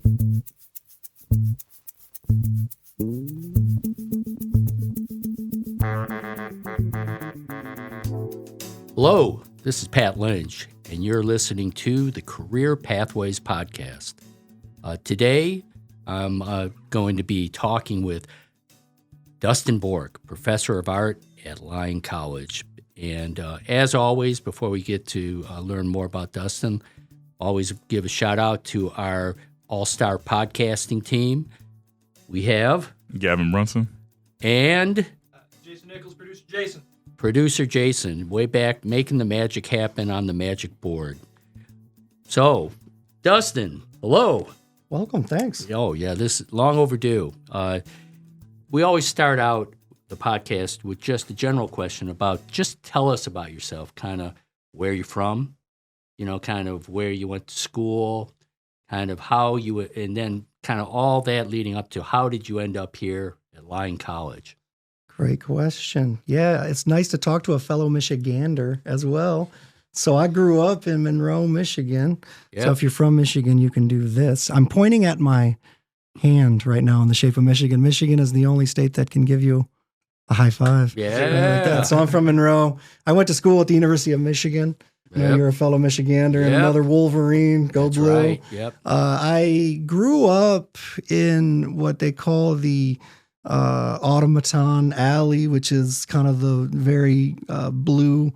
Hello, this is Pat Lynch, and you're listening to the Career Pathways Podcast. Today, I'm going to be talking with Dustyn Bork, Professor of Art at Lyon College. And as always, before we get to learn more about Dustyn, always give a shout out to our all-star podcasting team. We have Gavin Brunson and Jayson Nichols, producer Jayson. Producer Jayson, way back making the magic happen on the magic board. So, Dustyn, hello. Welcome, thanks. Oh, yeah, this is long overdue. We always start out the podcast with just a general question about just tell us about yourself, kind of where you're from, kind of where you went to school, kind of how you, and then kind of all that leading up to how did you end up here at Lyon College? Great question. Yeah, it's nice to talk to a fellow Michigander as well. So I grew up in Monroe, Michigan. Yep. So if you're from Michigan, you can do this. I'm pointing at my hand right now in the shape of Michigan. Michigan is the only state that can give you a high five. Yeah. Something like that. So I'm from Monroe. I went to school at the University of Michigan. Yep. You're a fellow Michigander and Yep. another Wolverine. Go That's Blue. right. Yep. I grew up in what they call the Automaton Alley, which is kind of the very blue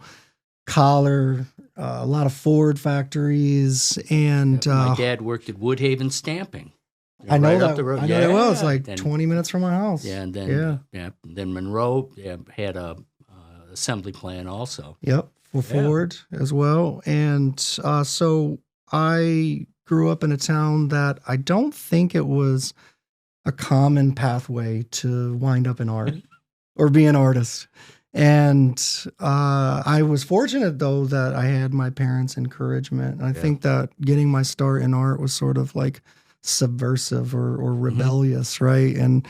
collar, a lot of Ford factories, and My dad worked at Woodhaven Stamping. I know right up that. the road. I know it was like Then- 20 minutes from my house. Yeah, and then then Monroe had a assembly plant also. Yep, for Ford as well. And so I grew up in a town that I don't think it was a common pathway to wind up in art or be an artist. And I was fortunate, though, that I had my parents' encouragement. And I think that getting my start in art was sort of like subversive or rebellious, right? And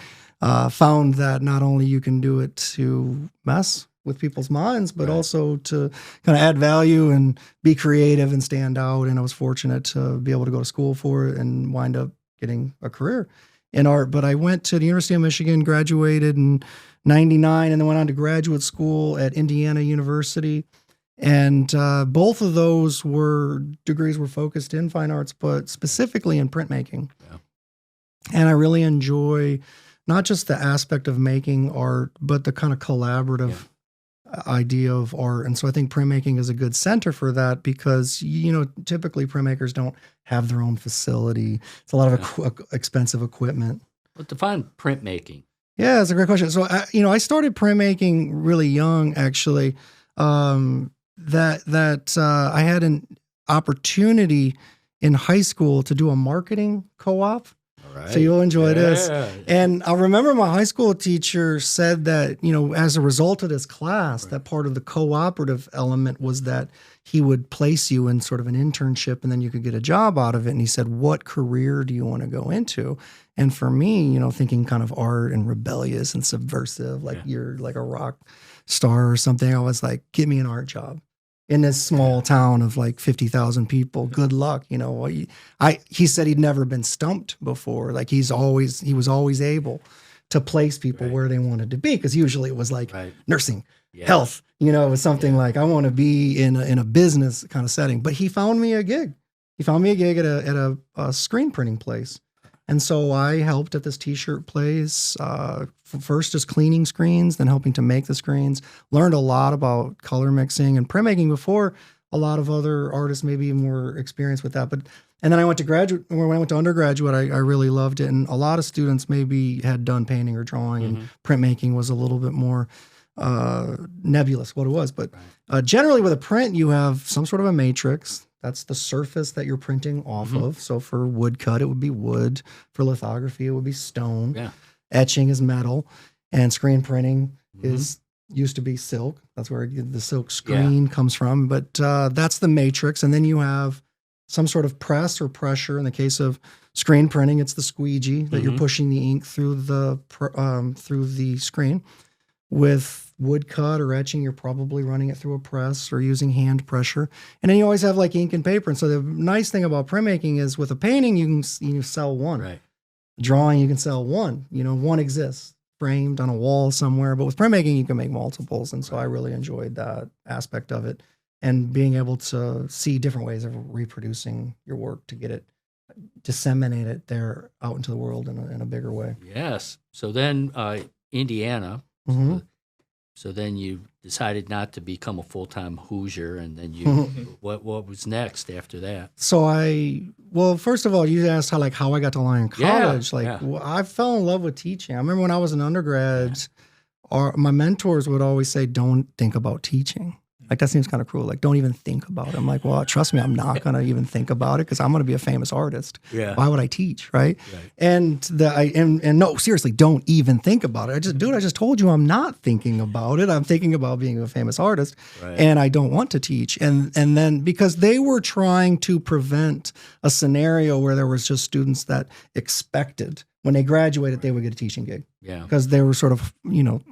found that not only you can do it to mess with people's minds, but also to kind of add value and be creative and stand out. And I was fortunate to be able to go to school for it and wind up getting a career in art. But I went to the University of Michigan, graduated in 99, and then went on to graduate school at Indiana University. And both of those degrees were focused in fine arts, but specifically in printmaking. Yeah. And I really enjoy not just the aspect of making art, but the kind of collaborative idea of art. And so I think printmaking is a good center for that because, typically printmakers don't have their own facility. It's a lot of expensive equipment. But define printmaking. Yeah, that's a great question. So, I started printmaking really young, actually. I had an opportunity in high school to do a marketing co-op. Right. So you'll enjoy this. And I remember my high school teacher said that, as a result of this class, that part of the cooperative element was that he would place you in sort of an internship and then you could get a job out of it. And he said, what career do you want to go into? And for me, thinking kind of art and rebellious and subversive, like you're like a rock star or something, I was like, give me an art job. In this small town of like 50,000 people, good luck. He said he'd never been stumped before. Like he was always able to place people where they wanted to be. Cause usually it was like nursing, health, it was something like I want to be in a business kind of setting, but he found me a gig. He found me a gig at a screen printing place. And so I helped at this t-shirt place, first just cleaning screens, then helping to make the screens, learned a lot about color mixing and printmaking before a lot of other artists maybe more experienced with that. And then I went to undergraduate, I really loved it. And a lot of students maybe had done painting or drawing and printmaking was a little bit more nebulous what it was. But generally with a print, you have some sort of a matrix. That's the surface that you're printing off of. So for woodcut, it would be wood. For lithography, it would be stone. Yeah. Etching is metal. And screen printing used to be silk. That's where the silk screen comes from. But that's the matrix. And then you have some sort of press or pressure. In the case of screen printing, it's the squeegee that you're pushing the ink through the screen with wood cut or etching, you're probably running it through a press or using hand pressure. And then you always have like ink and paper. And so the nice thing about printmaking is with a painting, you can sell one. Right. Drawing, you can sell one. One exists framed on a wall somewhere. But with printmaking, you can make multiples. And so I really enjoyed that aspect of it and being able to see different ways of reproducing your work to get it, disseminate it there out into the world in a bigger way. Yes. So then Indiana. Mm-hmm. So then you decided not to become a full-time Hoosier, and then you what was next after that? So first of all, you asked how I got to Lyon College. I fell in love with teaching. I remember when I was an undergrad, my mentors would always say, "Don't think about teaching." Like, that seems kind of cruel. Like, don't even think about it. I'm like, well, trust me, I'm not going to even think about it because I'm going to be a famous artist. Yeah. Why would I teach, right? And no, seriously, don't even think about it. I just told you I'm not thinking about it. I'm thinking about being a famous artist, and I don't want to teach. And then because they were trying to prevent a scenario where there was just students that expected when they graduated they would get a teaching gig. Yeah. Because they were sort of,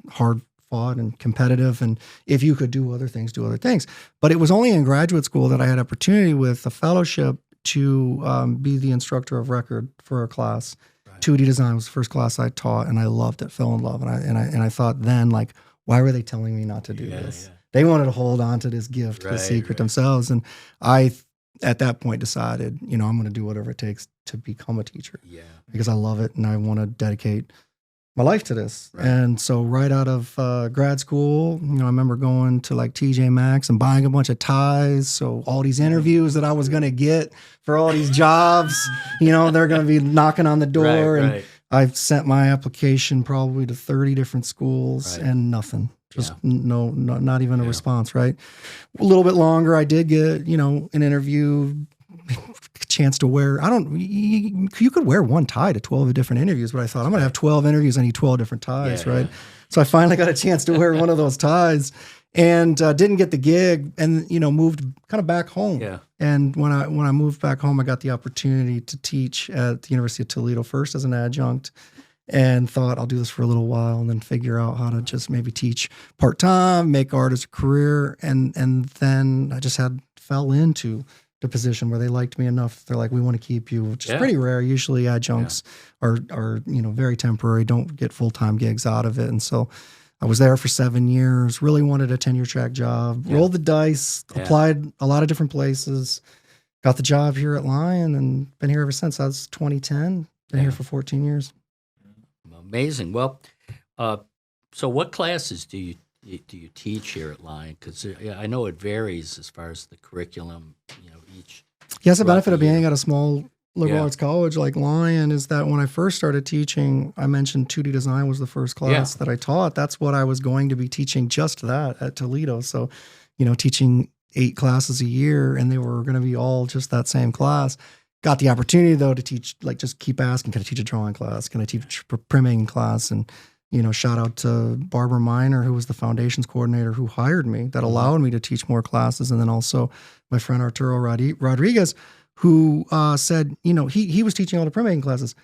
hard fought and competitive, and if you could do other things, do other things. But it was only in graduate school that I had opportunity with a fellowship to be the instructor of record for a class. 2D design was the first class I taught, and I loved it, fell in love. And I thought then, like, why were they telling me not to do this? Yeah. They wanted to hold on to this gift, the secret themselves. And I, at that point, decided, I'm going to do whatever it takes to become a teacher. Yeah. Because I love it, and I want to dedicate my life to this. And so right out of grad school, I remember going to like TJ Maxx and buying a bunch of ties. So all these interviews that I was going to get for all these jobs, they're going to be knocking on the door. And I've sent my application probably to 30 different schools and nothing. Just not even a response, right? A little bit longer, I did get, an interview, chance to wear, you could wear one tie to 12 different interviews, but I thought I'm going to have 12 interviews. I need 12 different ties, right? Yeah. So I finally got a chance to wear one of those ties and didn't get the gig and, moved kind of back home. Yeah. And when I moved back home, I got the opportunity to teach at the University of Toledo first as an adjunct and thought I'll do this for a little while and then figure out how to just maybe teach part-time, make art as a career. And then I just fell into the position where they liked me enough. They're like, we want to keep you, which is pretty rare. Usually adjuncts are very temporary, don't get full-time gigs out of it. And so I was there for 7 years, really wanted a tenure track job, rolled the dice, applied a lot of different places, got the job here at Lyon and been here ever since. I was 2010, been here for 14 years. Amazing. Well, so what classes do you teach here at Lyon? Because I know it varies as far as the curriculum, each. Yes, the benefit of being at a small liberal arts college like Lyon is that when I first started teaching, I mentioned 2D design was the first class that I taught. That's what I was going to be teaching, just that at Toledo. So, teaching 8 classes a year, and they were going to be all just that same class. Got the opportunity though to teach, like, just keep asking, can I teach a drawing class? Can I teach a printmaking class? And shout out to Barbara Miner, who was the foundations coordinator who hired me, that allowed me to teach more classes. And then also my friend Arturo Rodriguez, who said, he was teaching all the printmaking classes.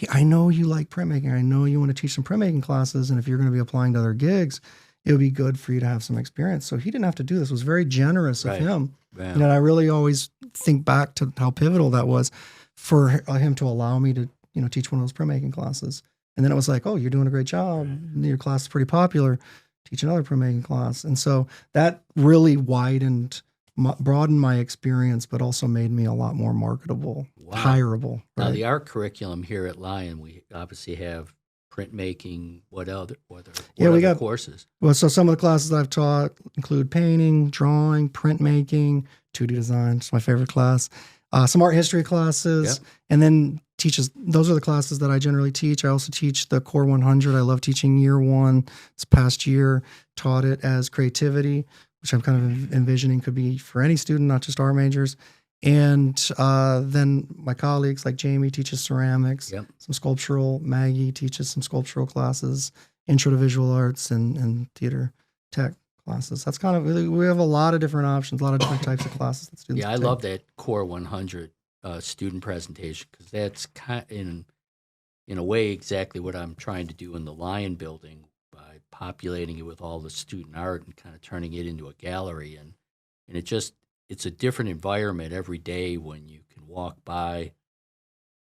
I know you like printmaking. I know you want to teach some printmaking classes. And if you're going to be applying to other gigs, it would be good for you to have some experience. So he didn't have to do this. It was very generous of him. Yeah. And I really always think back to how pivotal that was for him to allow me to, teach one of those printmaking classes. And then it was like, oh, you're doing a great job. Your class is pretty popular. Teach another printmaking class. And so that really broadened my experience, but also made me a lot more marketable, hireable. Right? Now, the art curriculum here at Lyon, we obviously have printmaking. What other we got courses? Well, so some of the classes that I've taught include painting, drawing, printmaking, 2D design. It's my favorite class. Some art history classes, and then those are the classes that I generally teach. I also teach the Core 100. I love teaching year 1. This past year, taught it as creativity, which I'm kind of envisioning could be for any student, not just art majors. And then my colleagues like Jamie teaches ceramics, some sculptural. Maggie teaches some sculptural classes, intro to visual arts and theater tech classes. That's kind of, we have a lot of different options, a lot of different types of classes that students I love that Core 100 student presentation, because that's in a way exactly what I'm trying to do in the Lyon building by populating it with all the student art and kind of turning it into a gallery. And it's a different environment every day when you can walk by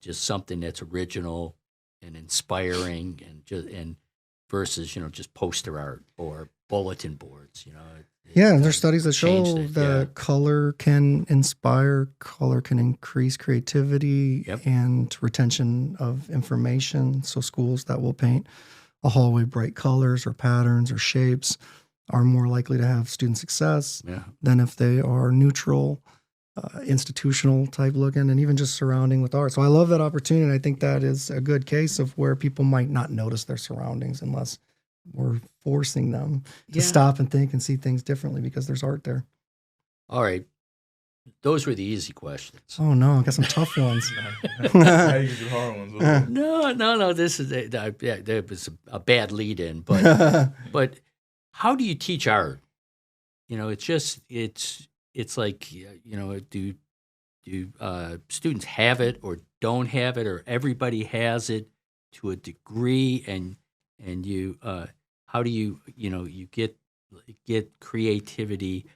just something that's original and inspiring and versus, just poster art or bulletin boards, Yeah, and there's studies that show changed it, that color can inspire, color can increase creativity Yep. and retention of information. So schools that will paint a hallway bright colors or patterns or shapes are more likely to have student success Yeah. than if they are neutral, institutional type looking, and even just surrounding with art. So I love that opportunity. I think that is a good case of where people might not notice their surroundings unless we're forcing them to Yeah. stop and think and see things differently because there's art there. All right. Those were the easy questions. Oh no, I got some tough ones. Now you get the hard ones. No. This is that was a bad lead in, but how do you teach art? It's like do students have it or don't have it, or everybody has it to a degree, and you how do you get creativity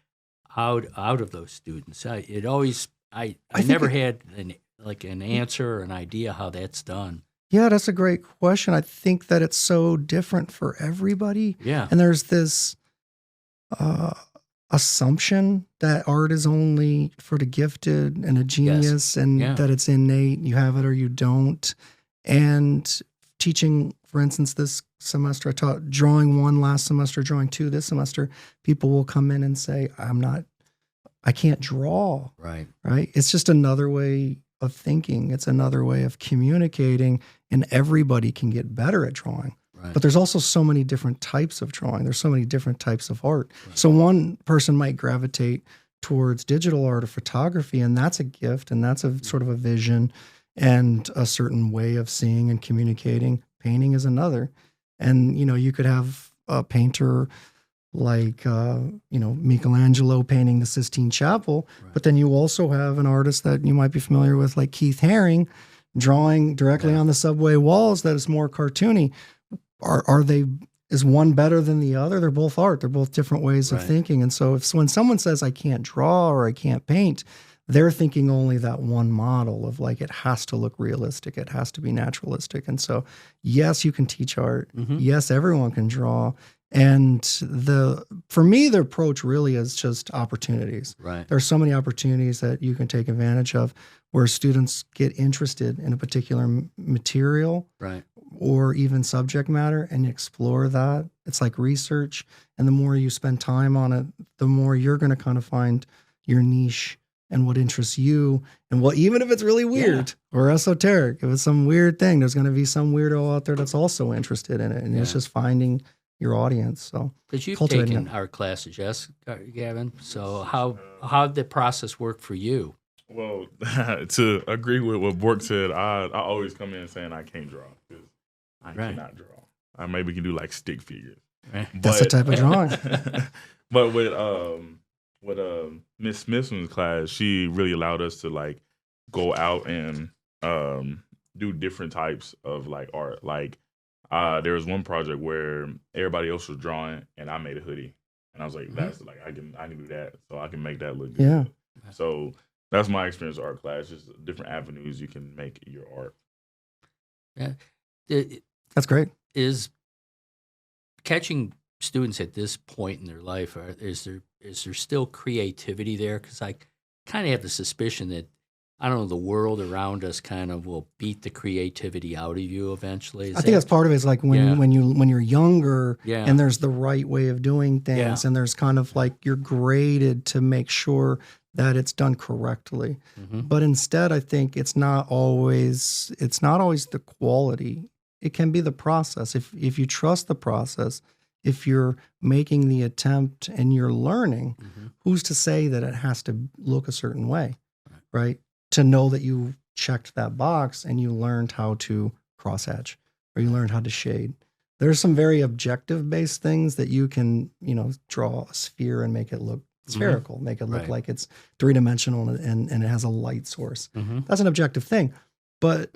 out of those students? I think never had an answer or an idea how that's done. Yeah, that's a great question. I think that it's so different for everybody. Yeah. And there's this assumption that art is only for the gifted and a genius and Yeah. that it's innate. You have it or you don't. And teaching, for instance, this semester, I taught drawing 1 last semester, drawing 2 this semester. People will come in and say, I can't draw. Right. Right? It's just another way of thinking. It's another way of communicating, and everybody can get better at drawing. Right. But there's also so many different types of drawing. There's so many different types of art. Right. So one person might gravitate towards digital art or photography, and that's a gift, and that's a sort of a vision and a certain way of seeing and communicating. Painting is another. And, you could have a painter like, Michelangelo painting the Sistine Chapel, but then you also have an artist that you might be familiar with, like Keith Haring, drawing directly on the subway walls that is more cartoony. Is one better than the other? They're both art. They're both different ways of thinking. And so when someone says I can't draw or I can't paint, they're thinking only that one model of it has to look realistic. It has to be naturalistic. And so, yes, you can teach art. Mm-hmm. Yes, everyone can draw. And for me, the approach really is just opportunities. Right. There's so many opportunities that you can take advantage of where students get interested in a particular material, right, or even subject matter, and explore that. It's like research. And the more you spend time on it, the more you're going to kind of find your niche and what interests you. And even if it's really weird or esoteric, if it's some weird thing, there's going to be some weirdo out there that's also interested in it. And it's just finding your audience. So because you've taken art classes, yes, Gavin. So how did the process work for you? Well, to agree with what Bork said, I always come in saying I can't draw because I cannot draw. I maybe can do like stick figures. Right. That's the type of drawing. But with Miss Smithson's class, she really allowed us to go out and do different types of art. There was one project where everybody else was drawing and I made a hoodie. And I was like, that's I can do that. So I can make that look good. Yeah. So that's my experience with art class, just different avenues you can make your art. Yeah. That's great. Is catching students at this point in their life, is there still creativity there? Because I kind of have the suspicion that, I don't know, the world around us kind of will beat the creativity out of you eventually. I think that's part of it. Is when you're younger and there's the right way of doing things, and there's kind of you're graded to make sure that it's done correctly. Mm-hmm. But instead, I think it's not always the quality. It can be the process. If you trust the process, if you're making the attempt and you're learning, who's to say that it has to look a certain way, right? To know that you checked that box and you learned how to cross hatch or you learned how to shade. There's some very objective based things that you can, draw a sphere and make it look spherical, make it look like it's 3-dimensional and it has a light source. That's an objective thing. But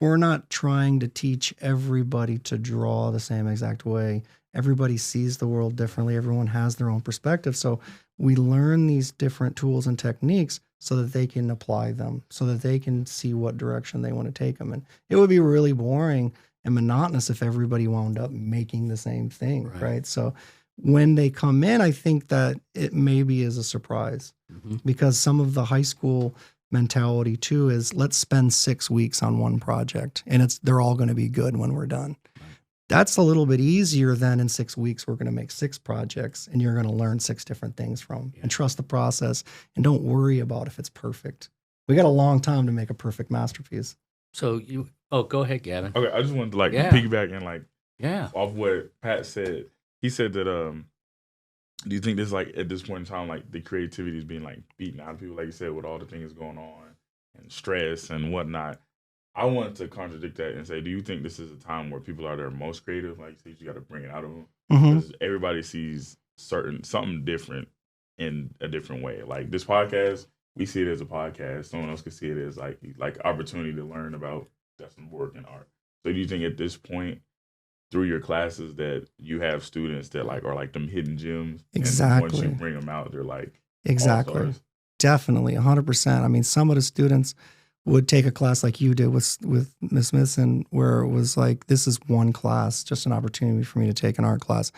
we're not trying to teach everybody to draw the same exact way everybody sees the world differently. Everyone has their own perspective. So we learn these different tools and techniques so that they can apply them, so that they can see what direction they want to take them. And it would be really boring and monotonous if everybody wound up making the same thing, right? So when they come in, I think that it maybe is a surprise because some of the high school mentality too is let's spend 6 weeks on one project and they're all going to be good when we're done. That's a little bit easier than in 6 weeks, we're going to make 6 projects and you're going to learn 6 different things from and trust the process and don't worry about if it's perfect. We got a long time to make a perfect masterpiece. So go ahead, Gavin. Okay, I just wanted to piggyback and off what Pat said. He said that do you think this at this point in time the creativity is being beaten out of people, like you said, with all the things going on and stress and whatnot? I want to contradict that and say, do you think this is a time where people are their most creative? Like you said, you got to bring it out of them because everybody sees something different in a different way. Like this podcast, we see it as a podcast. Someone else could see it as like opportunity to learn about Dustyn Bork and art. So do you think at this point through your classes that you have students that are them hidden gems? Exactly. And once you bring them out, they're exactly. all-stars? Definitely 100%. I mean, some of the students would take a class like you did with Miss Smithson, where it was this is one class, just an opportunity for me to take an art class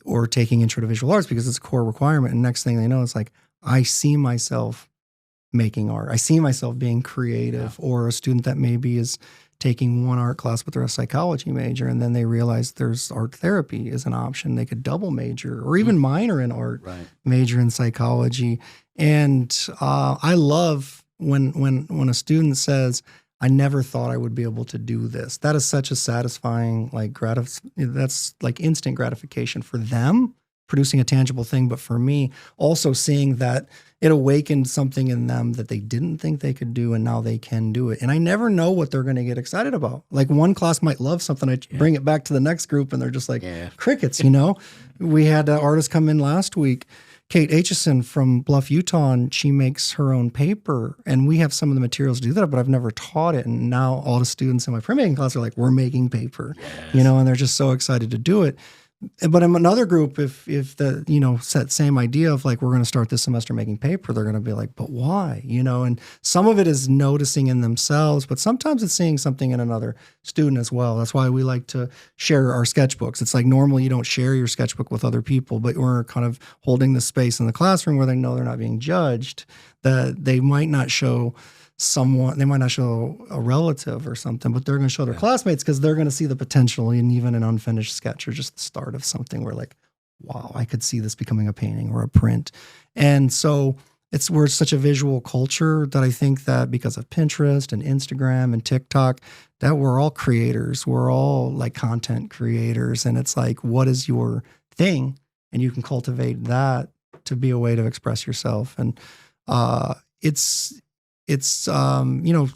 or taking Intro to Visual Arts because it's a core requirement. And next thing they know, it's I see myself making art. I see myself being creative, or a student that maybe is taking one art class, but they're a psychology major, and then they realize there's art therapy is an option. They could double major or even minor in art, major in psychology. And I love when a student says, I never thought I would be able to do this. That is such a satisfying, that's instant gratification for them, producing a tangible thing. But for me, also seeing that it awakened something in them that they didn't think they could do, and now they can do it. And I never know what they're going to get excited about. One class might love something. I bring it back to the next group, and they're just crickets, We had an artist come in last week, Kate Aitchison from Bluff, Utah, and she makes her own paper. And we have some of the materials to do that, but I've never taught it. And now all the students in my printmaking class are we're making paper, and they're just so excited to do it. But in another group, if the, same idea of we're going to start this semester making paper, they're going to be but why? And some of it is noticing in themselves, but sometimes it's seeing something in another student as well. That's why we like to share our sketchbooks. It's normally you don't share your sketchbook with other people, but we're kind of holding the space in the classroom where they know they're not being judged, that they might not show someone, they might not show a relative or something, but they're going to show their classmates because they're going to see the potential in even an unfinished sketch or just the start of something where wow, I could see this becoming a painting or a print. And so we're such a visual culture that I think that because of Pinterest and Instagram and TikTok, that we're all creators. We're all content creators. And it's what is your thing? And you can cultivate that to be a way to express yourself. And it's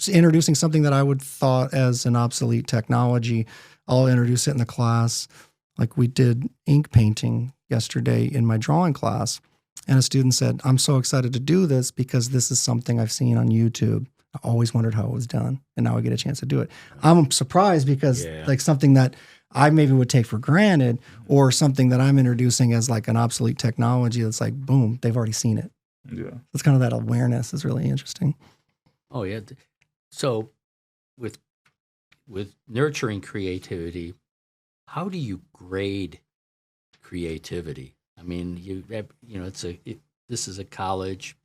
introducing something that I would thought as an obsolete technology. I'll introduce it in the class. We did ink painting yesterday in my drawing class. And a student said, I'm so excited to do this because this is something I've seen on YouTube. I always wondered how it was done. And now I get a chance to do it. I'm surprised because something that I maybe would take for granted or something that I'm introducing as an obsolete technology that's boom, they've already seen it. Yeah. It's kind of that awareness is really interesting. Oh, yeah. So with nurturing creativity, how do you grade creativity? I mean, this is a college.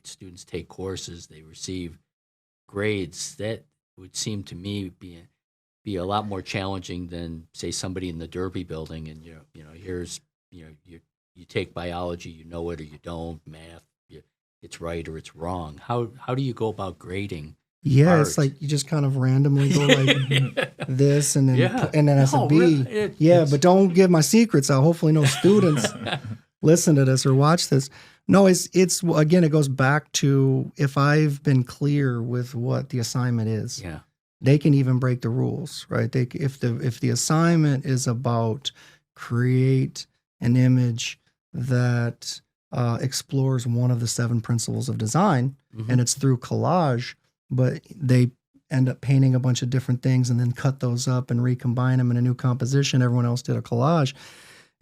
Students take courses. They receive grades. That would seem to me be a lot more challenging than, say, somebody in the Derby building and here's you take biology, you know it or you don't, math, it's right or it's wrong. How do you go about grading? Yeah, art? It's you just kind of randomly go this and then as a B. Really, but don't give my secrets out. Hopefully no students listen to this or watch this. No, it's again, it goes back to if I've been clear with what the assignment is. Yeah. They can even break the rules, right? If the assignment is about create an image that explores one of the 7 principles of design, and it's through collage, but they end up painting a bunch of different things and then cut those up and recombine them in a new composition. Everyone else did a collage,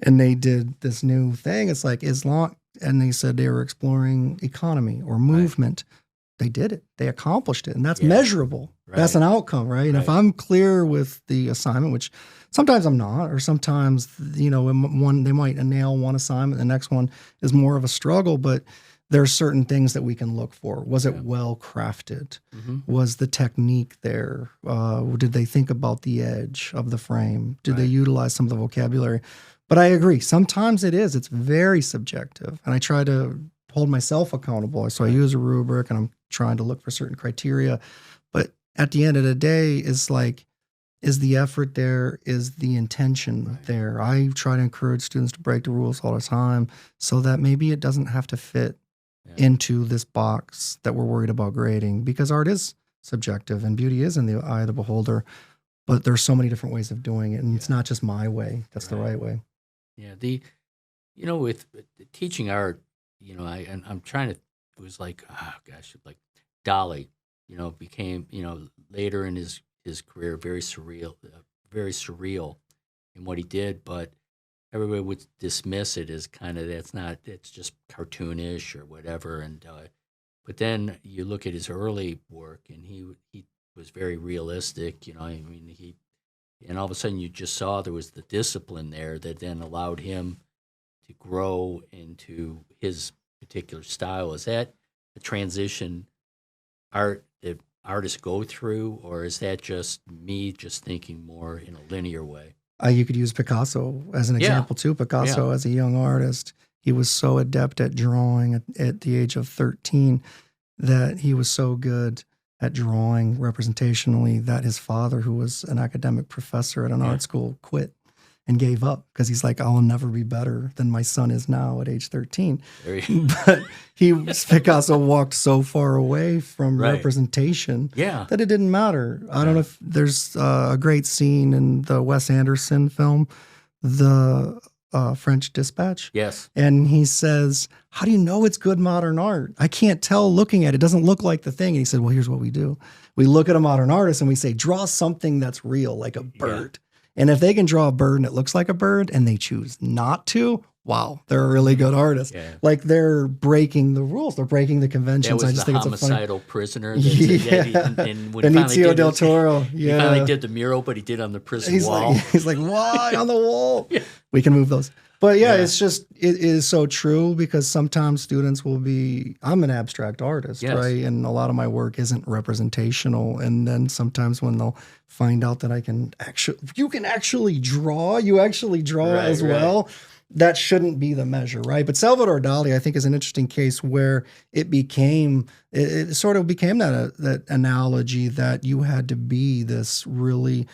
and they did this new thing. It's like Islam, and they said they were exploring economy or movement. They did it. They accomplished it, and that's measurable. Right. That's an outcome, right? And if I'm clear with the assignment, which sometimes I'm not, or sometimes, you know, they might nail one assignment, the next one is more of a struggle, but there are certain things that we can look for. Was it well crafted? Was the technique there? Did they think about the edge of the frame? Did they utilize some of the vocabulary? But I agree. Sometimes it's very subjective, and I try to hold myself accountable. So I use a rubric, and I'm trying to look for certain criteria. But at the end of the day, it's like, is the effort there? Is the intention there? I try to encourage students to break the rules all the time so that maybe it doesn't have to fit into this box that we're worried about grading, because art is subjective and beauty is in the eye of the beholder. But there's so many different ways of doing it, and it's not just my way. That's the right way. Yeah. You know, with teaching art, you know, I'm trying to, it was like, oh gosh, like Dali, you know, became, you know, later in his career, very surreal in what he did, but everybody would dismiss it as kind of, it's just cartoonish or whatever. And, but then you look at his early work, and he was very realistic, you know, I mean, and all of a sudden you just saw there was the discipline there that then allowed him to grow into his particular style. Is that a transition that artists go through, or is that just me just thinking more in a linear way? You could use Picasso as an example too. Picasso, as a young artist, he was so adept at drawing at the age of 13 that he was so good at drawing representationally that his father, who was an academic professor at an art school, quit and gave up, because he's like, I'll never be better than my son is now at age 13. But Picasso walked so far away from representation that it didn't matter. I don't know if there's a great scene in the Wes Anderson film, The French Dispatch. Yes. And he says, how do you know it's good modern art? I can't tell looking at it. It doesn't look like the thing. And he said, well, here's what we do. We look at a modern artist and we say, draw something that's real, like a bird. And if they can draw a bird and it looks like a bird and they choose not to, wow, they're a really good artist. Yeah. Like, they're breaking the rules. They're breaking the conventions. I just think it's a homicidal prisoner. And when Benicio del Toro. He finally did the mural, but he did on the prison wall. He's like, why on the wall? We can move those. But it's just, it is so true, because sometimes students will be, I'm an abstract artist, right? And a lot of my work isn't representational. And then sometimes when they'll find out that you can actually draw as well, that shouldn't be the measure, right? But Salvador Dali, I think, is an interesting case where it sort of became that analogy that you had to be this really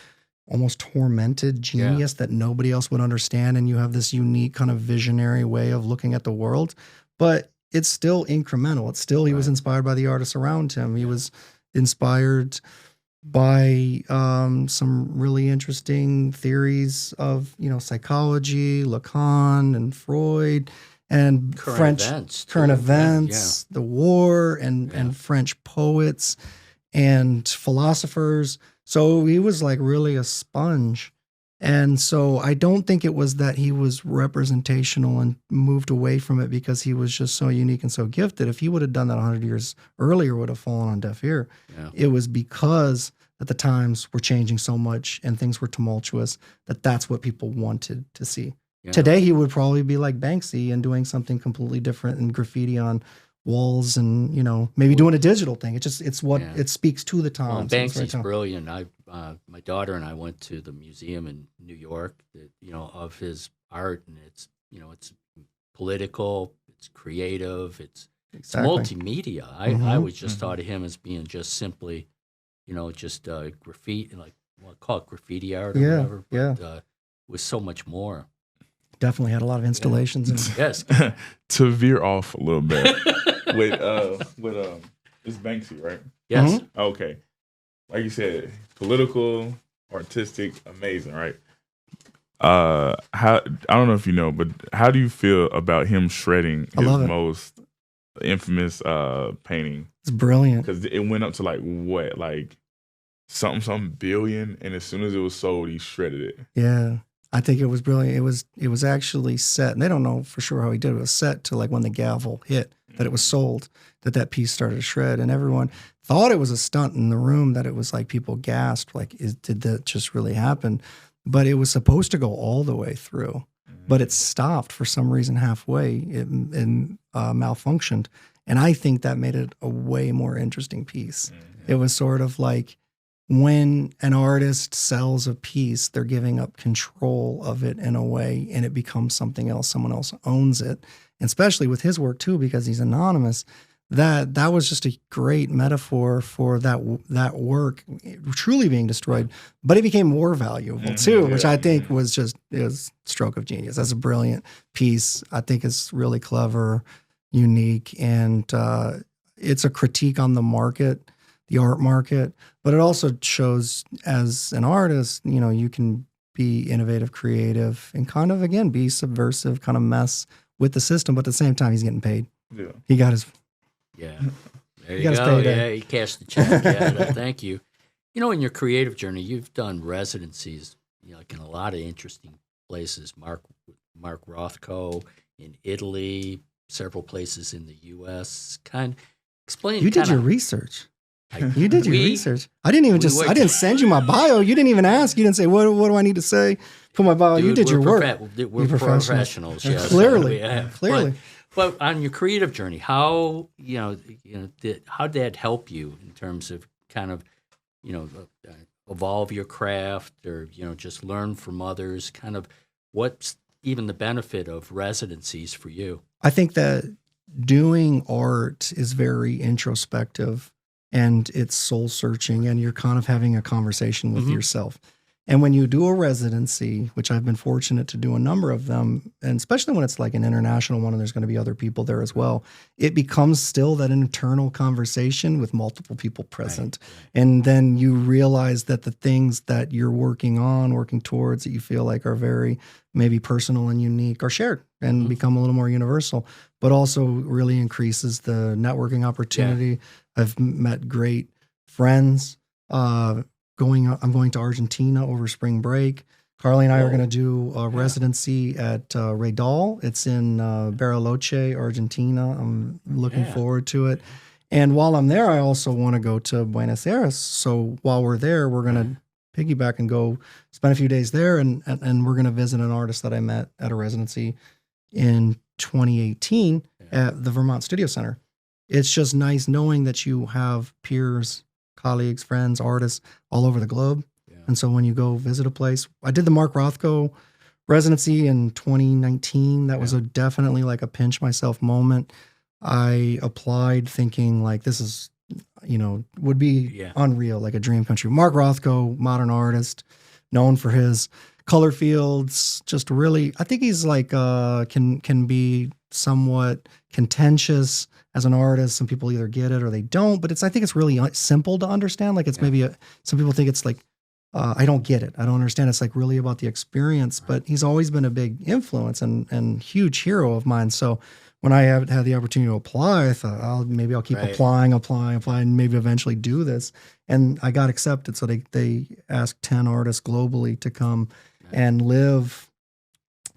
almost tormented genius that nobody else would understand, and you have this unique kind of visionary way of looking at the world. But it's still incremental. It's still, he was inspired by the artists around him. He was inspired by some really interesting theories of, you know, psychology, Lacan and Freud, and current events, the war, and French poets and philosophers. So he was like really a sponge. And so I don't think it was that he was representational and moved away from it because he was just so unique and so gifted. If he would have done that 100 years earlier, would have fallen on deaf ear. Yeah. It was because that the times were changing so much and things were tumultuous that's what people wanted to see. Yeah. Today, he would probably be like Banksy and doing something completely different, and graffiti on walls, and, you know, maybe doing a digital thing. It speaks to the times. Well, Banksy's brilliant. My daughter and I went to the museum in New York, of his art, and it's political, it's creative, it's multimedia. I always just thought of him as being just simply, graffiti, call it graffiti art or whatever. But with so much more. Definitely had a lot of installations. Yes. To veer off a little bit with it's Banksy, right? Yes. Mm-hmm. Okay. Like you said, political, artistic, amazing, right? I don't know if you know, but how do you feel about him shredding his most infamous painting? It's brilliant. Because it went up to like something billion, and as soon as it was sold, he shredded it. Yeah. I think it was brilliant. It was actually set, and they don't know for sure how he did it. It was set to like when the gavel hit, that it was sold, that piece started to shred, and everyone thought it was a stunt in the room, that it was like people gasped, like, did that just really happen? But it was supposed to go all the way through, but it stopped for some reason halfway. It malfunctioned, and I think that made it a way more interesting piece. It was sort of like, when an artist sells a piece, they're giving up control of it in a way, and it becomes something else. Someone else owns it. And especially with his work too, because he's anonymous, that was just a great metaphor for that work truly being destroyed. But it became more valuable too, which I think was stroke of genius. That's a brilliant piece. I think it's really clever, unique, and it's a critique on the market, the art market, but it also shows, as an artist, you can be innovative, creative, and kind of, again, be subversive, kind of mess with the system, but at the same time, he's getting paid. Yeah. He got his... Yeah. There you go. Yeah, he cashed the check. Yeah, thank you. In your creative journey, you've done residencies, like in a lot of interesting places. Mark Rothko in Italy, several places in the U.S. Explain. You did your research. You did your research. I didn't even I didn't send you my bio. You didn't even ask. You didn't say, what do I need to say? Put my bio. You did your work. We're professionals. Yes. Clearly. Clearly. But on your creative journey, how how did that help you in terms of kind of, evolve your craft, or, just learn from others? Kind of what's even the benefit of residencies for you? I think that doing art is very introspective, and it's soul searching, and you're kind of having a conversation with yourself. And when you do a residency, which I've been fortunate to do a number of them, and especially when it's like an international one and there's going to be other people there as well, it becomes still that internal conversation with multiple people present. Right. And then you realize that the things that you're working towards, that you feel like are very maybe personal and unique, are shared and become a little more universal, but also really increases the networking opportunity. Yeah. I've met great friends. I'm going to Argentina over spring break. Carly and I are going to do a residency at Redal. It's in Bariloche, Argentina. I'm looking forward to it. And while I'm there, I also want to go to Buenos Aires. So while we're there, we're going to piggyback and go spend a few days there. And we're going to visit an artist that I met at a residency in 2018 at the Vermont Studio Center. It's just nice knowing that you have peers, colleagues, friends, artists all over the globe. Yeah. And so when you go visit a place, I did the Mark Rothko residency in 2019. That was definitely like a pinch myself moment. I applied thinking like, this is, would be unreal, like a dream country. Mark Rothko, modern artist, known for his color fields, just really, I think he's like, can be somewhat contentious as an artist. Some people either get it or they don't, but I think it's really simple to understand. Like it's maybe some people think it's like, I don't get it. I don't understand. It's like really about the experience, but he's always been a big influence and huge hero of mine. So when I had the opportunity to apply, I thought, I'll keep applying, and maybe eventually do this. And I got accepted. So they asked 10 artists globally to come and live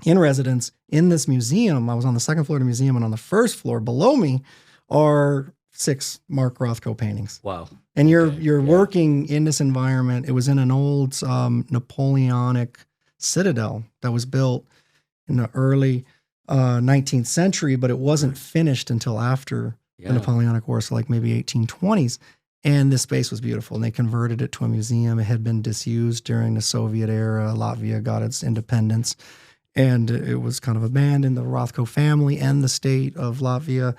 in residence in this museum. I was on the second floor of the museum, and on the first floor below me are 6 Mark Rothko paintings. Wow. And you're working in this environment. It was in an old Napoleonic citadel that was built in the early 19th century, but it wasn't finished until after the Napoleonic War, so like maybe 1820s. And this space was beautiful, and they converted it to a museum. It had been disused during the Soviet era. Latvia got its independence, and it was kind of abandoned. The Rothko family and the state of Latvia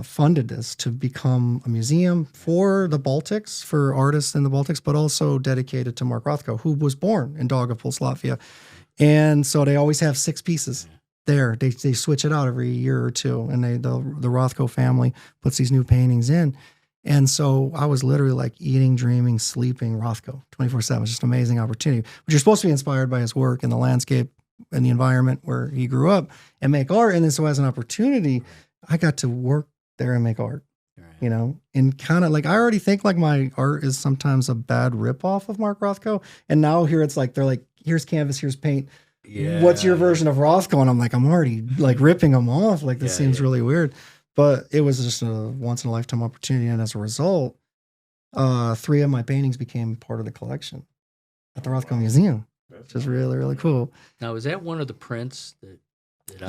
funded this to become a museum for the Baltics, for artists in the Baltics, but also dedicated to Mark Rothko, who was born in Daugavpils, Latvia. And so they always have 6 pieces there. They switch it out every year or two, and the Rothko family puts these new paintings in. And so I was literally like eating, dreaming, sleeping Rothko 24/7. Just an amazing opportunity. But you're supposed to be inspired by his work and the landscape and the environment where he grew up and make art. And then so as an opportunity, I got to work there and make art. Right. And kind of like, I already think like my art is sometimes a bad ripoff of Mark Rothko. And now here it's like, they're like, here's canvas, here's paint. Yeah. What's your version of Rothko? And I'm like, I'm already like ripping them off. Like this seems really weird, but it was just a once in a lifetime opportunity. And as a result, 3 of my paintings became part of the collection at the Rothko Museum, which is really, really cool. Now, is that one of the prints that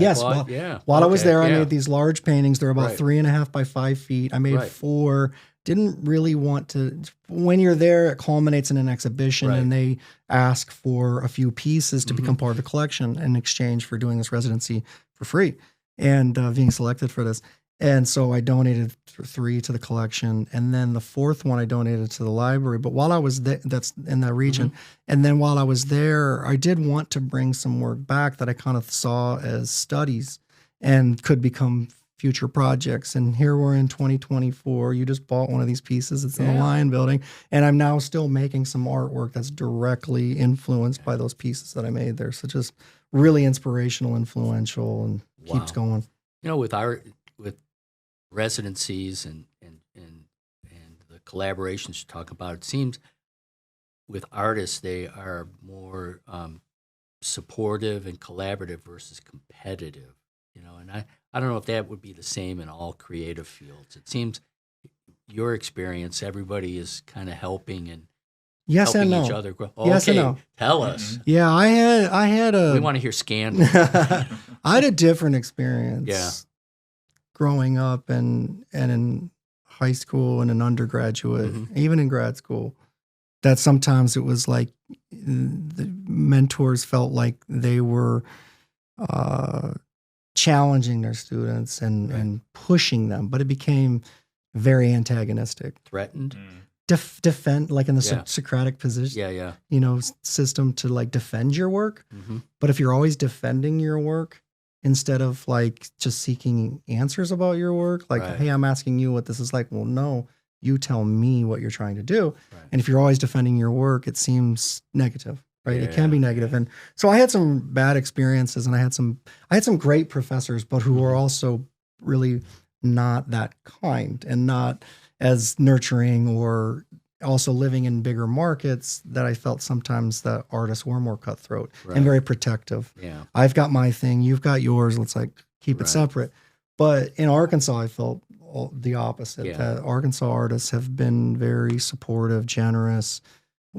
yes, I bought? While I was there, I made these large paintings. They're about Right. 3.5 by 5 feet. I made Right. 4. Didn't really want to. When you're there, it culminates in an exhibition, Right. and they ask for a few pieces to become part of the collection in exchange for doing this residency for free and being selected for this. And so I donated 3 to the collection, and then the 4th one I donated to the library. But while I was there, that's in that region. And then while I was there, I did want to bring some work back that I kind of saw as studies and could become future projects. And here we're in 2024. You just bought one of these pieces. It's in the Lion Building. And I'm now still making some artwork that's directly influenced by those pieces that I made there. So just really inspirational, influential, and keeps going. With art, with residencies and the collaborations you talk about, it seems with artists, they are more supportive and collaborative versus competitive. And I don't know if that would be the same in all creative fields. It seems your experience, everybody is kind of helping and yes helping and no. each other grow. Yes and no. Tell us. Yeah, I had a. We want to hear scandal. I had a different experience. Yeah. Growing up and in high school and in undergraduate, even in grad school, that sometimes it was like the mentors felt like they were challenging their students and pushing them, but it became very antagonistic. Threatened. Defend, like in the Socratic position, system to like defend your work. But if you're always defending your work instead of like just seeking answers about your work, like, hey, I'm asking you what this is like. Well, no, you tell me what you're trying to do. Right. And if you're always defending your work, it seems negative, right? It can be negative. And so I had some bad experiences, and I had some great professors, but who were also really not that kind and not as nurturing, or also living in bigger markets that I felt sometimes that artists were more cutthroat and very protective. Yeah. I've got my thing, you've got yours. Let's like keep it separate. But in Arkansas, I felt the opposite. That Arkansas artists have been very supportive, generous.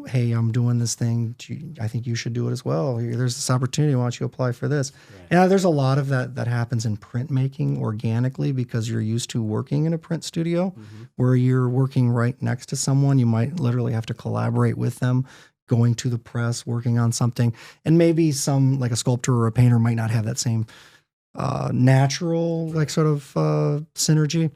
Hey, I'm doing this thing. I think you should do it as well. There's this opportunity. Why don't you apply for this? Right. And there's a lot of that happens in printmaking organically, because you're used to working in a print studio where you're working right next to someone. You might literally have to collaborate with them, going to the press, working on something. And maybe some, like a sculptor or a painter, might not have that same natural, like sort of synergy.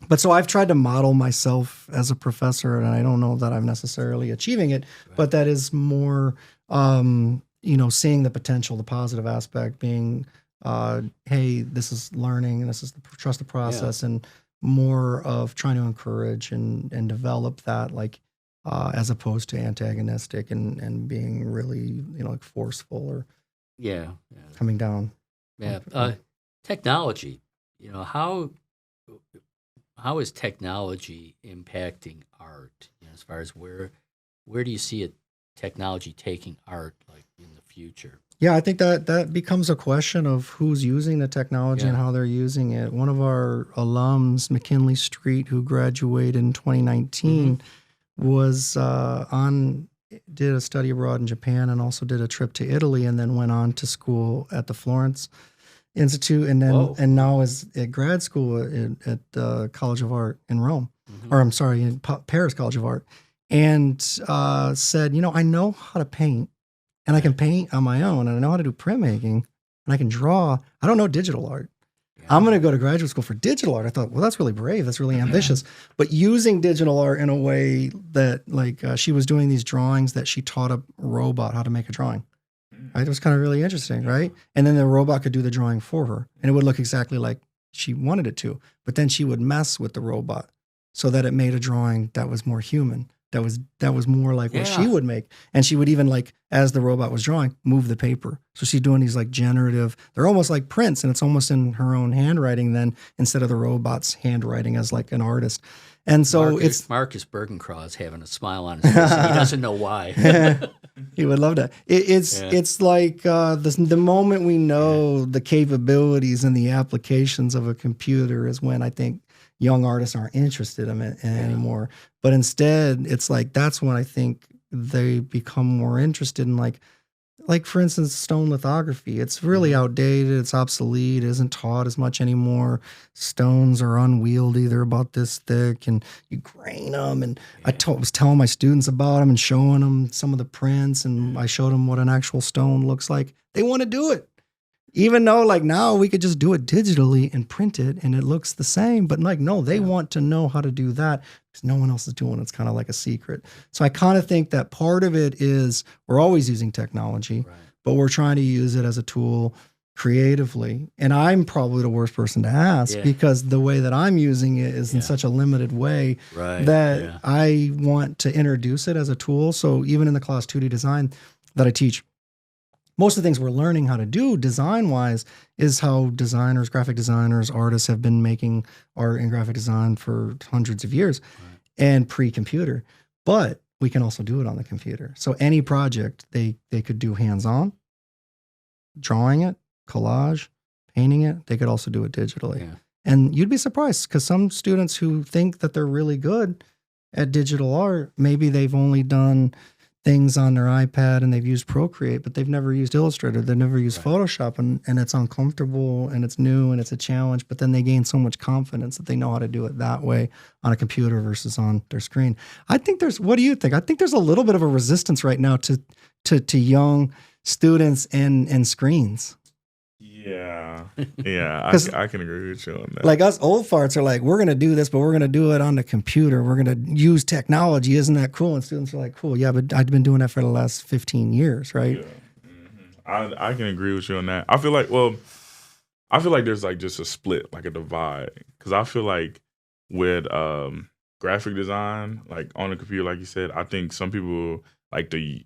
But so I've tried to model myself as a professor, and I don't know that I'm necessarily achieving it, but that is more, seeing the potential, the positive aspect being, hey, this is learning, and this is trust the process, and more of trying to encourage and develop that, like, as opposed to antagonistic and being really, like forceful or coming down. Yeah. Technology, how is technology impacting art? As far as where do you see technology taking art, like in the future? Yeah, I think that becomes a question of who's using the technology and how they're using it. One of our alums, McKinley Street, who graduated in 2019, was did a study abroad in Japan and also did a trip to Italy, and then went on to school at the Florence Institute, and then and now is at grad school at the College of Art in Rome, or I'm sorry, in Paris College of Art, and said, I know how to paint, and I can paint on my own, and I know how to do printmaking, and I can draw. I don't know digital art. I'm going to go to graduate school for digital art. I thought, well, that's really brave. That's really ambitious. But using digital art in a way that, like, she was doing these drawings that she taught a robot how to make a drawing. Right? It was kind of really interesting, right? And then the robot could do the drawing for her, and it would look exactly like she wanted it to. But then she would mess with the robot so that it made a drawing that was more human. that was more like what she Yeah. would make. And she would even, like, as the robot was drawing, move the paper. So she's doing these like generative, they're almost like prints, and it's almost in her own handwriting then, instead of the robot's handwriting as like an artist. And so Marcus Bergencraw is having a smile on his face. And he doesn't know why. he would love that. It's like the moment we know the capabilities and the applications of a computer is when I think young artists aren't interested in it anymore. But instead, it's like that's when I think they become more interested in like for instance, stone lithography. It's really outdated. It's obsolete. It isn't taught as much anymore. Stones are unwieldy. They're about this thick, and you grain them. And I was telling my students about them and showing them some of the prints, and I showed them what an actual stone looks like. They want to do it. Even though, like, now we could just do it digitally and print it and it looks the same. But, like, no, they want to know how to do that because no one else is doing it. It's kind of like a secret. So I kind of think that part of it is we're always using technology, but we're trying to use it as a tool creatively. And I'm probably the worst person to ask because the way that I'm using it is in such a limited way that I want to introduce it as a tool. So even in the class 2D design that I teach, most of the things we're learning how to do design-wise is how designers, graphic designers, artists have been making art and graphic design for hundreds of years and pre-computer. But we can also do it on the computer. So any project they could do hands-on, drawing it, collage, painting it. They could also do it digitally. Yeah. And you'd be surprised because some students who think that they're really good at digital art, maybe they've only done things on their iPad and they've used Procreate, but they've never used Illustrator. They've never used Photoshop, and it's uncomfortable and it's new and it's a challenge, but then they gain so much confidence that they know how to do it that way on a computer versus on their screen. I think what do you think? I think there's a little bit of a resistance right now to young students and screens. Yeah. I can agree with you on that. Like us old farts are like, we're going to do this, but we're going to do it on the computer. We're going to use technology. Isn't that cool? And students are like, cool. Yeah, but I've been doing that for the last 15 years, right? Yeah. Mm-hmm. I can agree with you on that. I feel like there's like just a split, like a divide. Because I feel like with graphic design, like on the computer, like you said, I think some people, like the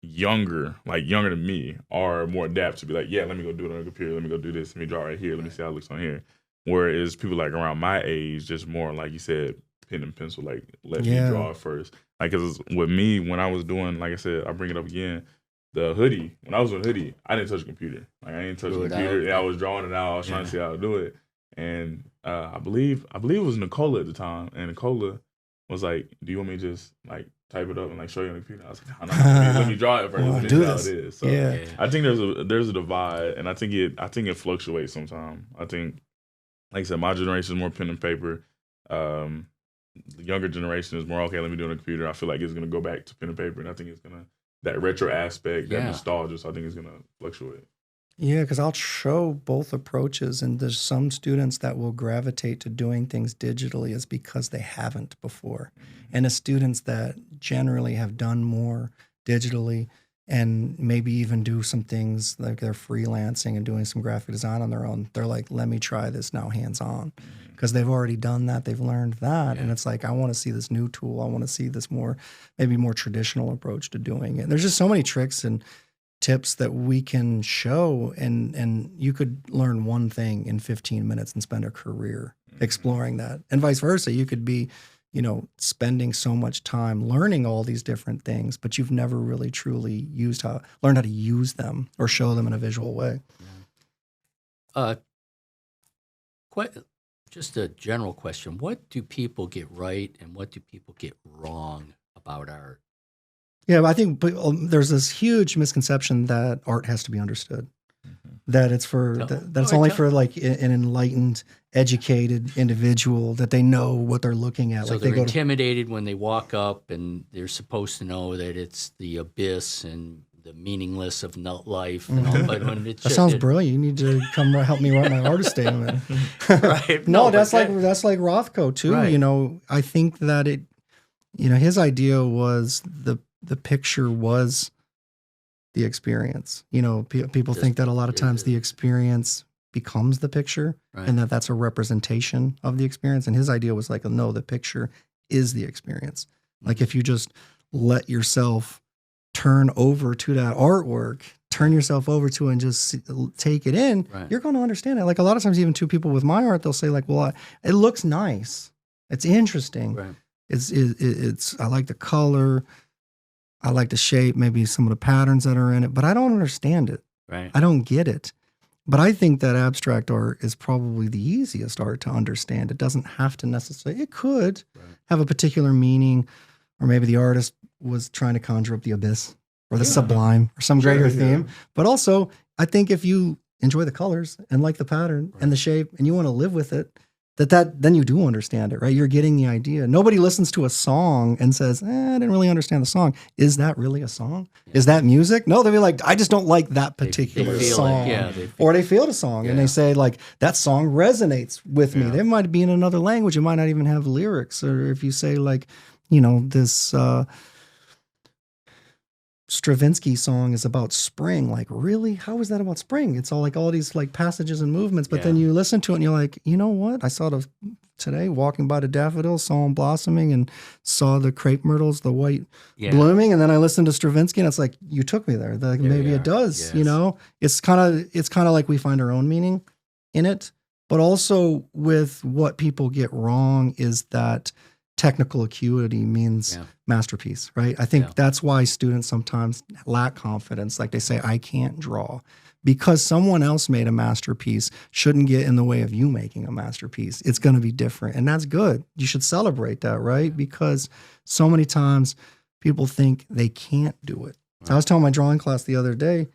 younger than me, are more adept to be like, yeah, let me go do it on the computer, let me go do this, let me draw right here, let me see how it looks on here. Whereas people like around my age, just more like you said, pen and pencil, like let me draw it first. Like, cause with me, when I was doing, like I said, I bring it up again, the hoodie, when I was with hoodie, I didn't touch the computer. Like I didn't touch the computer. Yeah, I was drawing it out, I was trying to see how to do it. And I believe it was Nicola at the time, and Nicola was like, do you want me to just like type it up and like show you on the computer? I was like, no, let me draw it first. Let me see how it is. So I think there's a divide, and I think it fluctuates sometimes. I think, like I said, my generation is more pen and paper. The younger generation is more, okay, let me do it on the computer. I feel like it's gonna go back to pen and paper, and I think it's gonna, that retro aspect, that nostalgia, so I think it's gonna fluctuate. Yeah, because I'll show both approaches, and there's some students that will gravitate to doing things digitally is because they haven't before. And the students that generally have done more digitally and maybe even do some things like they're freelancing and doing some graphic design on their own, they're like, let me try this now hands-on. Because they've already done that, they've learned that, and it's like, I want to see this new tool. I want to see this maybe more traditional approach to doing it. There's just so many tricks and tips that we can show, and you could learn one thing in 15 minutes and spend a career exploring that, and vice versa. You could be, spending so much time learning all these different things, but you've never really truly learned how to use them or show them in a visual way. Just a general question: what do people get right, and what do people get wrong about art? Yeah, I think there's this huge misconception that art has to be understood. That it's only for like an enlightened, educated individual, that they know what they're looking at. So like they're intimidated when they walk up, and they're supposed to know that it's the abyss and the meaningless of life. And all, but when that sounds brilliant. You need to come help me write my artist statement. Right? No, that's like Rothko too. Right. I think that it. His idea was the picture was the experience. People think that a lot of times the experience becomes the picture, and that's a representation of the experience. And his idea was like, no, the picture is the experience. Like if you just let yourself turn over to that artwork, turn yourself over to it and just take it in, you're going to understand it. Like a lot of times, even to people with my art, they'll say like, well, it looks nice. It's interesting. Right. It's I like the color. I like the shape, maybe some of the patterns that are in it, but I don't understand it. Right. I don't get it. But I think that abstract art is probably the easiest art to understand. It doesn't have to necessarily, it could have a particular meaning, or maybe the artist was trying to conjure up the abyss or the sublime or some greater theme. But also, I think if you enjoy the colors and like the pattern and the shape and you want to live with it, then you do understand it, right? You're getting the idea. Nobody listens to a song and says, I didn't really understand the song. Is that really a song? Yeah. Is that music? No, they'll be like, I just don't like that particular song. Or they feel the song and they say like, that song resonates with me. They might be in another language. It might not even have lyrics. Or if you say like, this Stravinsky song is about spring. Like, really? How is that about spring? It's all these like passages and movements, but then you listen to it and you're like, you know what? I saw today walking by the daffodils, saw them blossoming and saw the crepe myrtles, the white blooming. And then I listened to Stravinsky and it's like, you took me there. Like, maybe it does, it's kind of like we find our own meaning in it, but also with what people get wrong is that technical acuity means masterpiece, right? I think that's why students sometimes lack confidence. Like they say, I can't draw. Because someone else made a masterpiece shouldn't get in the way of you making a masterpiece. It's going to be different. And that's good. You should celebrate that, right? Because so many times people think they can't do it. Right. I was telling my drawing class the other day,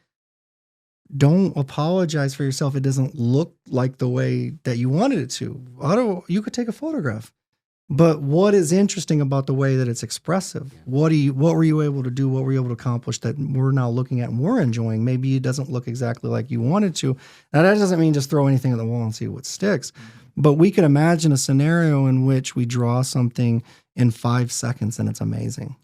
don't apologize for yourself. It doesn't look like the way that you wanted it to. You could take a photograph. But what is interesting about the way that it's expressive? What were you able to do? What were you able to accomplish that we're now looking at and we're enjoying? Maybe it doesn't look exactly like you wanted to. Now, that doesn't mean just throw anything at the wall and see what sticks. But we could imagine a scenario in which we draw something in 5 seconds and it's amazing.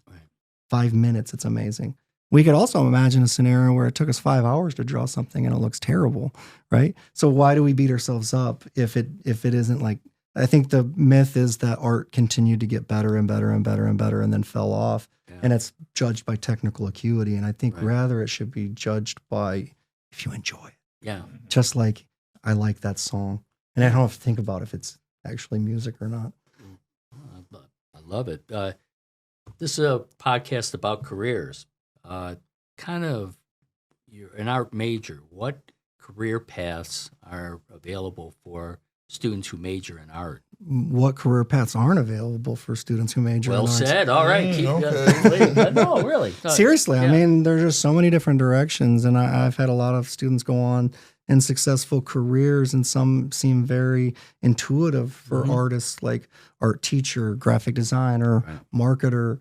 5 minutes, it's amazing. We could also imagine a scenario where it took us 5 hours to draw something and it looks terrible, right? So why do we beat ourselves up if it isn't like, I think the myth is that art continued to get better and better and better and better and then fell off. And it's judged by technical acuity. And I think rather it should be judged by if you enjoy it. Yeah. Just like I like that song. And I don't have to think about if it's actually music or not. I love it. This is a podcast about careers. Kind of, you're an art major. What career paths are available for students who major in art? What career paths aren't available for students who major in art? Well said. All right. No, really. No. Seriously. I mean, there's just so many different directions. And I've had a lot of students go on in successful careers, and some seem very intuitive for artists, like art teacher, graphic designer, marketer,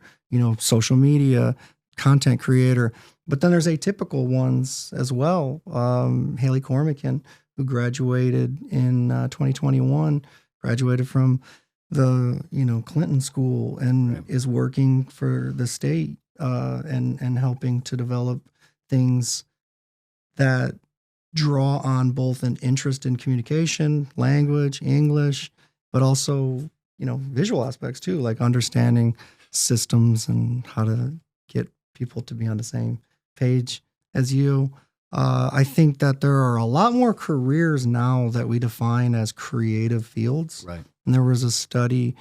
social media, content creator. But then there's atypical ones as well. Haley Cormican, who graduated in 2021, graduated from the Clinton School and is working for the state and helping to develop things that draw on both an interest in communication, language, English, but also visual aspects too, like understanding systems and how to get people to be on the same page as you. I think that there are a lot more careers now that we define as creative fields. Right. And there was a study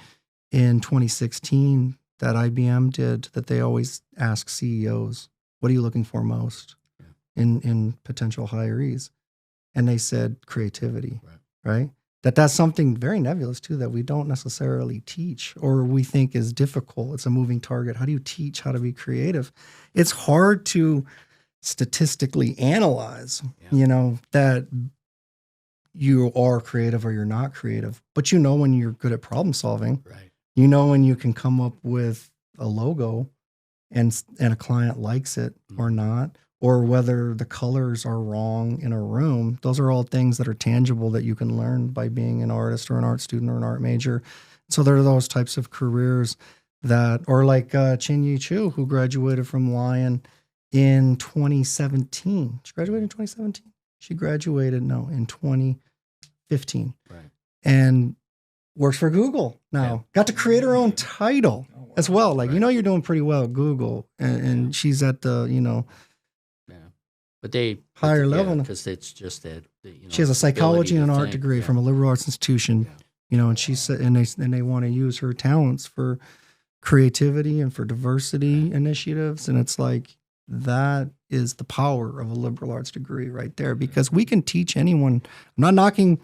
in 2016 that IBM did that they always ask CEOs, what are you looking for most in potential hirees? And they said creativity, right? That's something very nebulous too that we don't necessarily teach or we think is difficult. It's a moving target. How do you teach how to be creative? It's hard to statistically analyze, that you are creative or you're not creative, but when you're good at problem solving, right? When you can come up with a logo and a client likes it or not, or whether the colors are wrong in a room. Those are all things that are tangible that you can learn by being an artist or an art student or an art major. So there are those types of careers or like Chin-Yi Chu, who graduated from Lyon in 2017. She graduated in 2017? She graduated, in 2015. Right. And works for Google now. Yeah. Got to create her own title as well. Like, you're doing pretty well at Google, and she's at the, Yeah. But they higher level now. because it's just that She has a psychology and an art think, degree from a liberal arts institution, and she said, and they want to use her talents for creativity and for diversity initiatives. And it's like, that is the power of a liberal arts degree right there, because we can teach anyone. I'm not knocking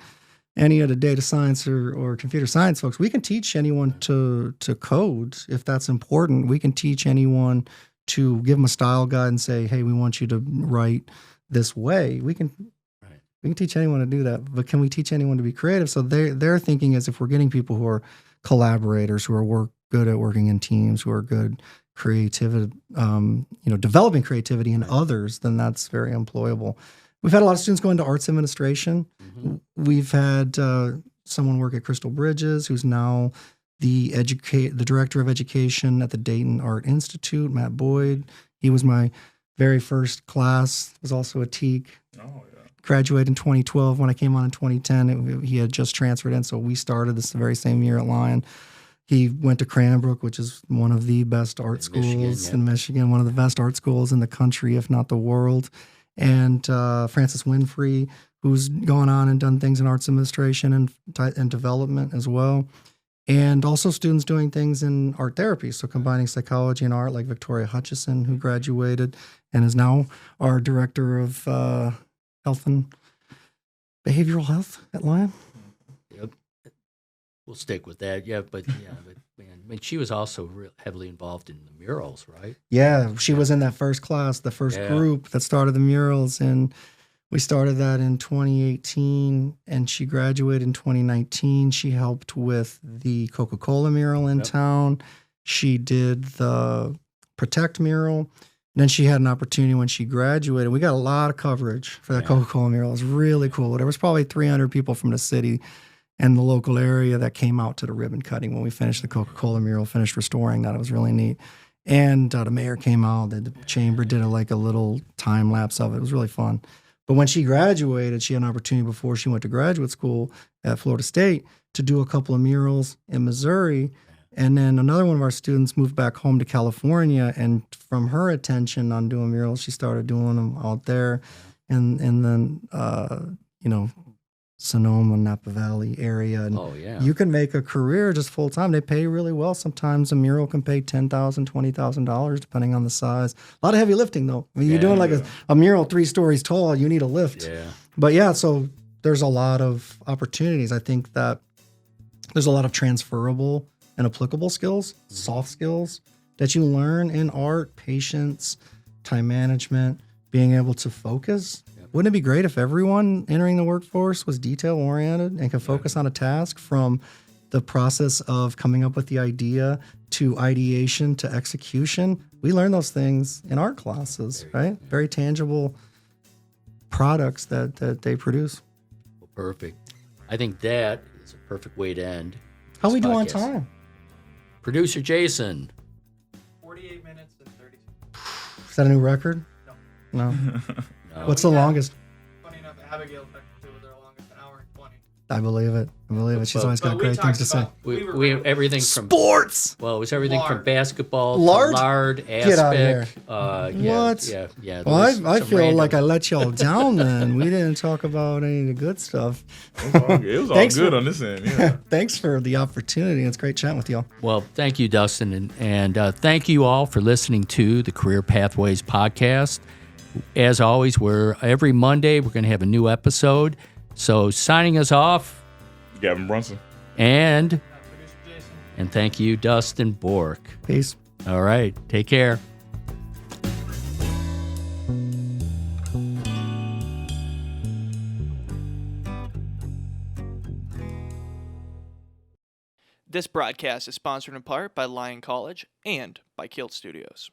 any of the data science or computer science folks. We can teach anyone to code if that's important. We can teach anyone to give them a style guide and say, hey, we want you to write this way. We can teach anyone to do that, but can we teach anyone to be creative? So their thinking is, if we're getting people who are collaborators, who are good at working in teams, who are good creativity, developing creativity in others, then that's very employable. We've had a lot of students go into arts administration. Mm-hmm. We've had someone work at Crystal Bridges, who's now the director of education at the Dayton Art Institute, Matt Boyd. He was my very first class, was also a TEAC. Oh, yeah. Graduated in 2012. When I came on in 2010, he had just transferred in, so we started this the very same year at Lyon. He went to Cranbrook, which is one of the best art schools in Michigan, one of the best art schools in the country, if not the world. And Francis Winfrey, who's gone on and done things in arts administration and development as well. And also students doing things in art therapy, so combining psychology and art, like Victoria Hutchison, who graduated and is now our director of health and behavioral health at Lyon. Yep. We'll stick with that. But man, she was also heavily involved in the murals, right? Yeah, she was in that first class, the first group that started the murals, and we started that in 2018, and she graduated in 2019. She helped with the Coca-Cola mural in town. She did the Protect mural. And then she had an opportunity when she graduated. We got a lot of coverage for that Coca-Cola mural. It was really cool. There was probably 300 people from the city and the local area that came out to the ribbon cutting when we finished the Coca-Cola mural, finished restoring that. It was really neat. And the mayor came out. The chamber did a little time lapse of it. It was really fun. But when she graduated, she had an opportunity before she went to graduate school at Florida State to do a couple of murals in Missouri. And then another one of our students moved back home to California, and from her attention on doing murals, she started doing them out there. And then, Sonoma, Napa Valley area. And you can make a career just full time. They pay really well. Sometimes a mural can pay $10,000, $20,000, depending on the size. A lot of heavy lifting, though. I mean, you're doing a mural 3 stories tall, you need a lift. Yeah. But so there's a lot of opportunities. I think that there's a lot of transferable and applicable skills, soft skills that you learn in art, patience, time management, being able to focus. Wouldn't it be great if everyone entering the workforce was detail-oriented and could focus on a task, from the process of coming up with the idea to ideation to execution? We learn those things in art classes, right? Very tangible products that they produce. Well, perfect. I think that is a perfect way to end. How we do on time? Producer Jayson. 48 minutes and 30 seconds. Is that a new record? No. What's the longest? Funny enough, Abigail technically was our longest, an hour and 20. I believe it. She's always got great things to say. We have everything from sports. Well, it was everything from basketball Lard? to lard, aspic. Get out of here. What? Yeah. Well, I feel like I let y'all down then. We didn't talk about any of the good stuff. It was all good on this end. Yeah. Thanks for the opportunity. It's great chatting with y'all. Well, thank you, Dustyn. And thank you all for listening to the Career Pathways podcast. As always, every Monday we're going to have a new episode. So signing us off, Gavin Brunson. And Jason. And thank you, Dustyn Bork. Peace. All right. Take care. This broadcast is sponsored in part by Lyon College and by KILT Studios.